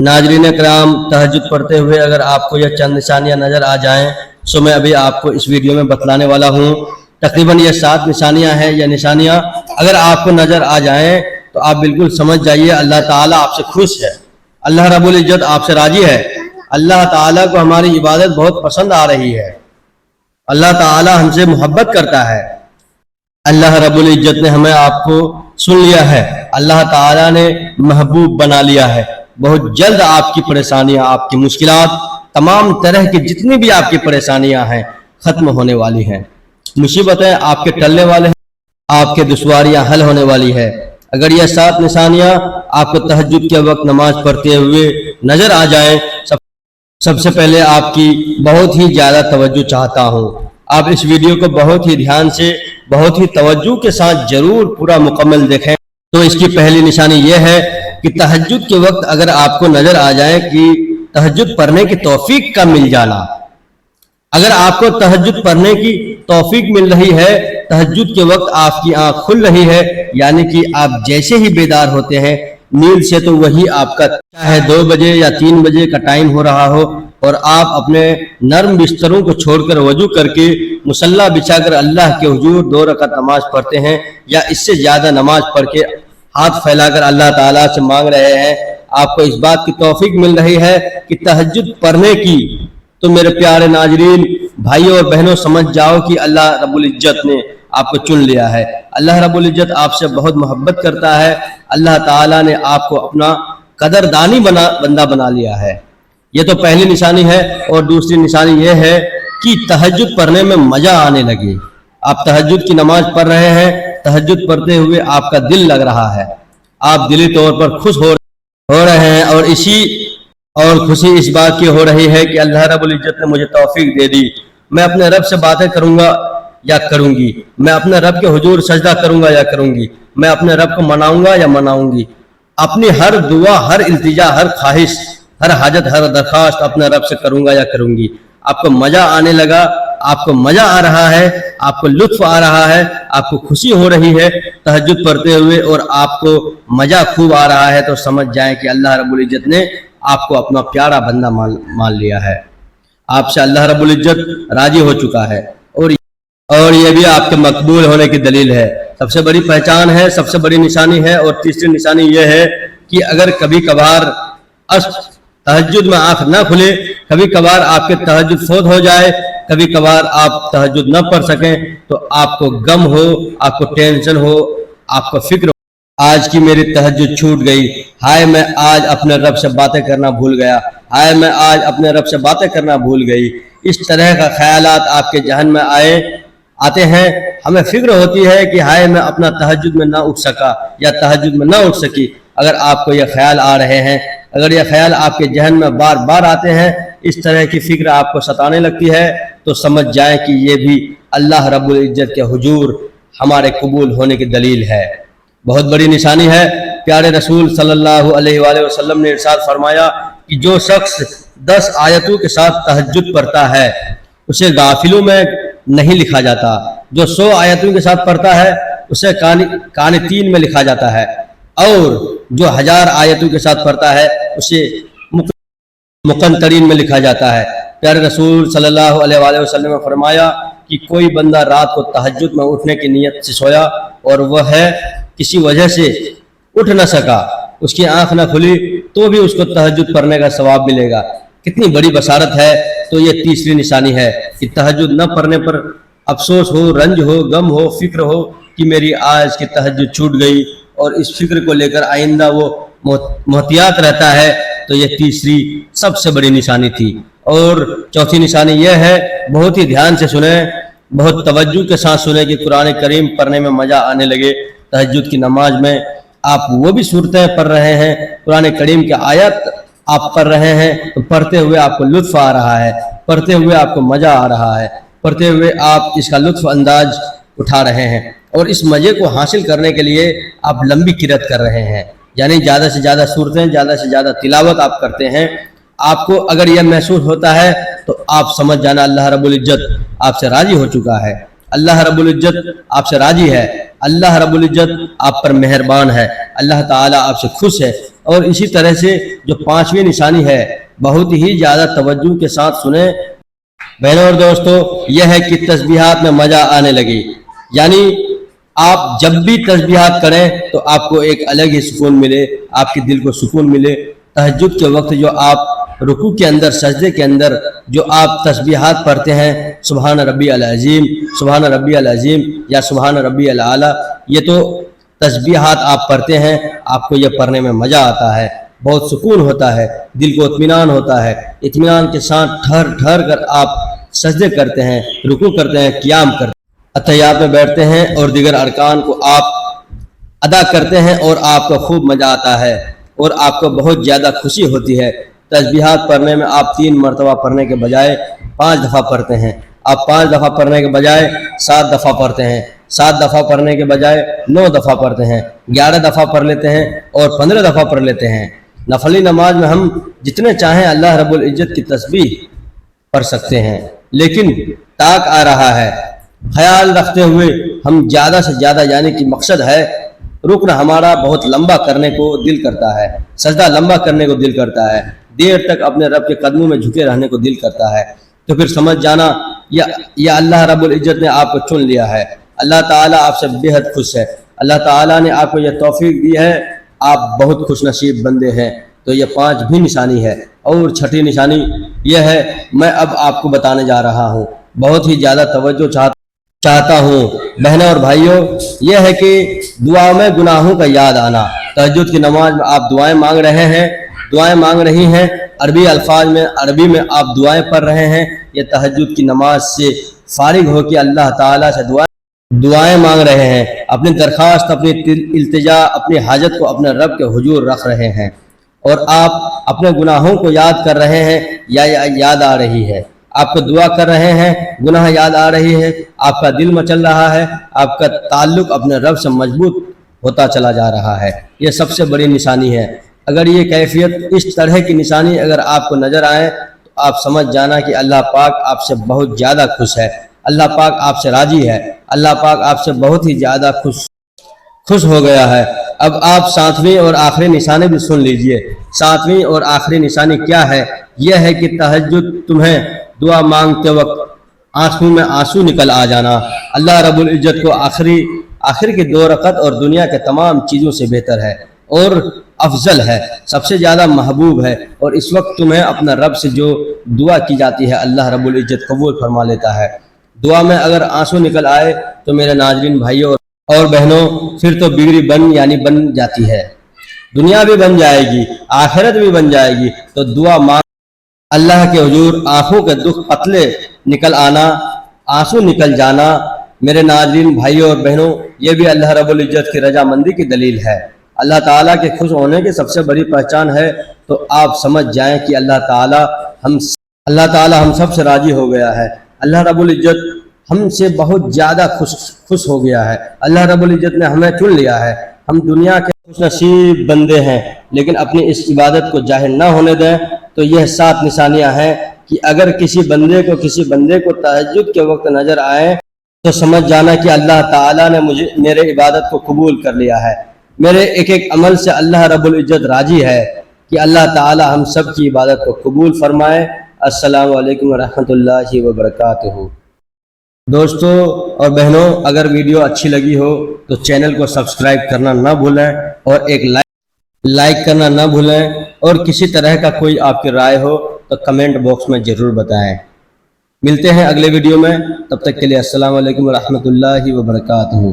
ناظرین کرام، تہجد پڑھتے ہوئے اگر آپ کو یہ چند نشانیاں نظر آ جائیں تو میں ابھی آپ کو اس ویڈیو میں بتلانے والا ہوں۔ تقریباً یہ 7 نشانیاں ہیں۔ یہ نشانیاں اگر آپ کو نظر آ جائیں تو آپ بالکل سمجھ جائیے اللہ تعالیٰ آپ سے خوش ہے، اللہ رب العزت آپ سے راضی ہے، اللہ تعالیٰ کو ہماری عبادت بہت پسند آ رہی ہے، اللہ تعالیٰ ہم سے محبت کرتا ہے، اللہ رب العزت نے ہمیں آپ کو سن لیا ہے، اللہ تعالیٰ نے محبوب بنا لیا ہے۔ بہت جلد آپ کی پریشانیاں، آپ کی مشکلات، تمام طرح کی جتنی بھی آپ کی پریشانیاں ہیں ختم ہونے والی ہیں، مصیبتیں آپ کے ٹلنے والے ہیں، آپ کے دشواریاں حل ہونے والی ہے۔ اگر یہ 7 نشانیاں آپ کو تہجد کے وقت نماز پڑھتے ہوئے نظر آ جائیں، سب سے پہلے آپ کی بہت ہی زیادہ توجہ چاہتا ہوں۔ آپ اس ویڈیو کو بہت ہی دھیان سے، بہت ہی توجہ کے ساتھ ضرور پورا مکمل دیکھیں۔ تو اس کی پہلی نشانی یہ ہے کہ تہجد کے وقت اگر آپ کو نظر آ جائے کہ تہجد پڑھنے کی توفیق کا مل جانا، اگر آپ کو تہجد پڑھنے کی توفیق مل رہی ہے، تہجد کے وقت آپ کی آنکھ کھل رہی ہے، یعنی کہ آپ جیسے ہی بیدار ہوتے ہیں نیند سے تو وہی آپ کا چاہے 2 بجے یا 3 بجے کا ٹائم ہو رہا ہو اور آپ اپنے نرم بستروں کو چھوڑ کر وضو کر کے مصلی بچھا کر اللہ کے حضور 2 رکعت نماز پڑھتے ہیں یا اس سے زیادہ نماز پڑھ کے ہاتھ پھیلا کر اللہ تعالیٰ سے مانگ رہے ہیں، آپ کو اس بات کی توفیق مل رہی ہے کہ تہجد پڑھنے کی، تو میرے پیارے ناظرین، بھائیوں اور بہنوں، سمجھ جاؤ کہ اللہ رب العزت نے آپ کو چن لیا ہے، اللہ رب العزت آپ سے بہت محبت کرتا ہے، اللہ تعالیٰ نے آپ کو اپنا قدردانی بندہ بنا لیا ہے۔ یہ تو پہلی نشانی ہے۔ اور دوسری نشانی یہ ہے کہ تہجد پڑھنے میں مزہ آنے لگے۔ آپ تہجد کی نماز پڑھ رہے ہیں، تہجد پڑھتے ہوئے آپ کا دل لگ رہا ہے، آپ دلی طور پر خوش ہو رہے ہیں، اور خوشی اس بات کی ہو رہی ہے کہ اللہ رب العزت نے مجھے توفیق دے دی، میں اپنے رب سے باتیں کروں گا یا کروں گی، میں اپنے رب کے حضور سجدہ کروں گا یا کروں گی، میں اپنے رب کو مناؤں گا یا مناؤں گی، اپنی ہر دعا، ہر التجا، ہر خواہش، ہر حاجت، ہر درخواست اپنے رب سے کروں گا یا کروں گی۔ آپ کو مزہ آنے لگا، آپ کو مزہ آ رہا ہے، آپ کو لطف آ رہا ہے، آپ کو خوشی ہو رہی ہے تہجد پڑھتے ہوئے اور آپ کو مزہ خوب آ رہا ہے، تو سمجھ جائیں کہ اللہ رب العزت نے آپ کو اپنا پیارا بندہ مان لیا ہے، آپ سے اللہ رب العزت راضی ہو چکا ہے، اور یہ بھی آپ کے مقبول ہونے کی دلیل ہے، سب سے بڑی پہچان ہے، سب سے بڑی نشانی ہے۔ اور تیسری نشانی یہ ہے کہ اگر کبھی کبھار تہجد میں آنکھ نہ کھلے، کبھی کبھار آپ کے تہجد فوت ہو جائے، کبھی کبھار آپ تہجد نہ پڑھ سکیں، تو آپ کو غم ہو، آپ کو ٹینشن ہو، آپ کو فکر ہو، آج کی میری تہجد چھوٹ گئی، ہائے میں آج اپنے رب سے باتیں کرنا بھول گیا، ہائے میں آج اپنے رب سے باتیں کرنا بھول گئی، اس طرح کا خیالات آپ کے ذہن میں آتے ہیں، ہمیں فکر ہوتی ہے کہ ہائے میں اپنا تہجد میں نہ اٹھ سکا یا تہجد میں نہ اٹھ سکی۔ اگر آپ کو یہ خیال آ رہے ہیں، اگر یہ خیال آپ کے ذہن میں بار بار آتے ہیں، اس طرح کی فکر آپ کو ستانے لگتی ہے، تو سمجھ جائیں کہ یہ بھی اللہ رب العزت کے حضور ہمارے قبول ہونے کی دلیل ہے، بہت بڑی نشانی ہے۔ پیارے رسول صلی اللہ علیہ وآلہ وسلم نے ارشاد فرمایا کہ جو شخص 10 آیتوں کے ساتھ تہجد پڑھتا ہے اسے غافلوں میں نہیں لکھا جاتا، جو 100 آیتوں کے ساتھ پڑھتا ہے اسے قانتین میں لکھا جاتا ہے، اور جو 1000 آیتوں کے ساتھ پڑھتا ہے اسے مقنطرین میں لکھا جاتا ہے۔ پیارے رسول صلی اللہ علیہ وآلہ وسلم نے فرمایا کہ کوئی بندہ رات کو تہجد میں اٹھنے کی نیت سے سویا اور وہ ہے کسی وجہ سے اٹھ نہ سکا، اس کی آنکھ نہ کھلی، تو بھی اس کو تہجد پڑھنے کا ثواب ملے گا۔ کتنی بڑی بشارت ہے۔ تو یہ تیسری نشانی ہے کہ تہجد نہ پڑھنے پر افسوس ہو، رنج ہو، غم ہو، فکر ہو کہ میری آج کی تہجد چھوٹ گئی، اور اس فکر کو لے کر آئندہ وہ محتیاط رہتا ہے، تو یہ تیسری سب سے بڑی نشانی تھی۔ اور چوتھی نشانی یہ ہے، بہت ہی دھیان سے سنیں، بہت توجہ کے ساتھ سنیں کہ قرآن کریم پڑھنے میں مزہ آنے لگے۔ تہجد کی نماز میں آپ وہ بھی صورتیں پڑھ رہے ہیں، قرآن کریم کی آیت آپ پڑھ رہے ہیں، تو پڑھتے ہوئے آپ کو لطف آ رہا ہے، پڑھتے ہوئے آپ کو مزہ آ رہا ہے، پڑھتے ہوئے آپ اس کا لطف انداز اٹھا رہے ہیں، اور اس مزے کو حاصل کرنے کے لیے آپ لمبی قرأت کر رہے ہیں، یعنی زیادہ سے زیادہ صورتیں، زیادہ سے زیادہ تلاوت آپ کرتے ہیں۔ آپ کو اگر یہ محسوس ہوتا ہے تو آپ سمجھ جانا اللہ رب العزت آپ سے راضی ہو چکا ہے، اللہ رب العزت آپ سے راضی ہے، اللہ رب العزت آپ پر مہربان ہے، اللہ تعالیٰ آپ سے خوش ہے، اور اسی طرح سے جو 5ویں نشانی ہے بہت ہی زیادہ توجہ کے ساتھ سنیں بہنوں اور دوستوں، یہ ہے کہ تسبیحات میں مزہ آنے لگی، یعنی آپ جب بھی تسبیحات کریں تو آپ کو ایک الگ ہی سکون ملے، آپ کے دل کو سکون ملے۔ تہجد کے وقت جو آپ رکوع کے اندر، سجدے کے اندر جو آپ تسبیحات پڑھتے ہیں، سبحان ربی العظیم، سبحان ربی العظیم یا سبحان ربی الاعلیٰ، یہ تو تسبیحات آپ پڑھتے ہیں، آپ کو یہ پڑھنے میں مزہ آتا ہے، بہت سکون ہوتا ہے، دل کو اطمینان ہوتا ہے، اطمینان کے ساتھ ٹھہر ٹھہر کر آپ سجدے کرتے ہیں، رکوع کرتے ہیں، قیام کرتے ہیں، اتحیات میں بیٹھتے ہیں اور دیگر ارکان کو آپ ادا کرتے ہیں اور آپ کو خوب مزہ آتا ہے اور آپ کو بہت زیادہ خوشی ہوتی ہے۔ تسبیحات پڑھنے میں آپ 3 مرتبہ پڑھنے کے بجائے 5 دفعہ پڑھتے ہیں، آپ 5 دفعہ پڑھنے کے بجائے 7 دفعہ پڑھتے ہیں، 7 دفعہ پڑھنے کے بجائے 9 دفعہ پڑھتے ہیں، 11 دفعہ پڑھ لیتے ہیں اور 15 دفعہ پڑھ لیتے ہیں۔ نفلی نماز میں ہم جتنے چاہیں اللہ رب العزت کی تسبیح پڑھ سکتے ہیں، لیکن طاق آ رہا ہے، خیال رکھتے ہوئے ہم زیادہ سے زیادہ، یعنی کہ مقصد ہے رکن ہمارا بہت لمبا کرنے کو دل کرتا ہے، سجدہ لمبا کرنے کو دل کرتا ہے، دیر تک اپنے رب کے قدموں میں جھکے رہنے کو دل کرتا ہے، تو پھر سمجھ جانا یا اللہ رب العزت نے آپ کو چن لیا ہے، اللہ تعالیٰ آپ سے بے حد خوش ہے، اللہ تعالیٰ نے آپ کو یہ توفیق دی ہے، آپ بہت خوش نصیب بندے ہیں۔ تو یہ 5 بھی نشانی ہے، اور 6ٹھی نشانی یہ ہے، میں اب آپ کو بتانے جا رہا ہوں، بہت ہی زیادہ توجہ چاہتا ہوں بہنوں اور بھائیوں، یہ ہے کہ دعا میں گناہوں کا یاد آنا۔ تہجد کی نماز میں آپ دعائیں مانگ رہے ہیں، دعائیں مانگ رہی ہیں، عربی الفاظ میں، عربی میں آپ دعائیں پڑھ رہے ہیں، یہ تہجد کی نماز سے فارغ ہو کے اللہ تعالیٰ سے دعائیں مانگ رہے ہیں، اپنی درخواست، اپنی التجا، اپنی حاجت کو اپنے رب کے حضور رکھ رہے ہیں، اور آپ اپنے گناہوں کو یاد کر رہے ہیں یا یاد آ رہی ہے، آپ کو دعا کر رہے ہیں، گناہ یاد آ رہی ہے، آپ کا دل مچل رہا ہے، آپ کا تعلق اپنے رب سے مضبوط ہوتا چلا جا رہا ہے، یہ سب سے بڑی نشانی ہے۔ اگر یہ کیفیت، اس طرح کی نشانی اگر آپ کو نظر آئے تو آپ سمجھ جانا کہ اللہ پاک آپ سے بہت زیادہ خوش ہے، اللہ پاک آپ سے راضی ہے، اللہ پاک آپ سے بہت ہی زیادہ خوش ہو گیا ہے۔ اب آپ 7ویں اور آخری نشانی بھی سن لیجئے۔ 7ویں اور آخری نشانی کیا ہے؟ یہ ہے کہ تہجد تمہیں دعا مانگتے وقت آنکھوں میں آنسو نکل آ جانا۔ اللہ رب العزت کو آخر کی 2 رکعت اور دنیا کے تمام چیزوں سے بہتر ہے اور افضل ہے، سب سے زیادہ محبوب ہے، اور اس وقت تمہیں اپنا رب سے جو دعا کی جاتی ہے اللہ رب العزت قبول فرما لیتا ہے۔ دعا میں اگر آنسو نکل آئے تو میرے ناظرین بھائیوں اور بہنوں، پھر تو بگڑی بن جاتی ہے، دنیا بھی بن جائے گی، آخرت بھی بن جائے گی۔ تو دعا مانگ اللہ کے حضور آنکھوں کے دکھ قطلے نکل آنا، آنسو نکل جانا، میرے ناظرین بھائیوں اور بہنوں، یہ بھی اللہ رب العزت کی رضامندی کی دلیل ہے، اللہ تعالیٰ کے خوش ہونے کی سب سے بڑی پہچان ہے۔ تو آپ سمجھ جائیں کہ اللہ تعالیٰ ہم سب سے راضی ہو گیا ہے، اللہ رب العزت ہم سے بہت زیادہ خوش ہو گیا ہے، اللہ رب العزت نے ہمیں چن لیا ہے۔ ہم دنیا کے خوش نصیب بندے ہیں، لیکن اپنی اس عبادت کو ظاہر نہ ہونے دیں۔ تو یہ 7 نشانیاں ہیں کہ اگر کسی بندے کو تہجد کے وقت نظر آئے تو سمجھ جانا کہ اللہ تعالیٰ نے میرے عبادت کو قبول کر لیا ہے، میرے ایک عمل سے اللہ رب العزت راضی ہے، کہ اللہ تعالیٰ ہم سب کی عبادت کو قبول فرمائے۔ السلام علیکم ورحمۃ اللہ وبرکاتہ۔ دوستوں اور بہنوں، اگر ویڈیو اچھی لگی ہو تو چینل کو سبسکرائب کرنا نہ بھولیں اور ایک لائک کرنا نہ بھولیں، اور کسی طرح کا کوئی آپ کی رائے ہو تو کمنٹ باکس میں ضرور بتائیں۔ ملتے ہیں اگلے ویڈیو میں، تب تک کے لیے السلام علیکم ورحمۃ اللہ وبرکاتہ۔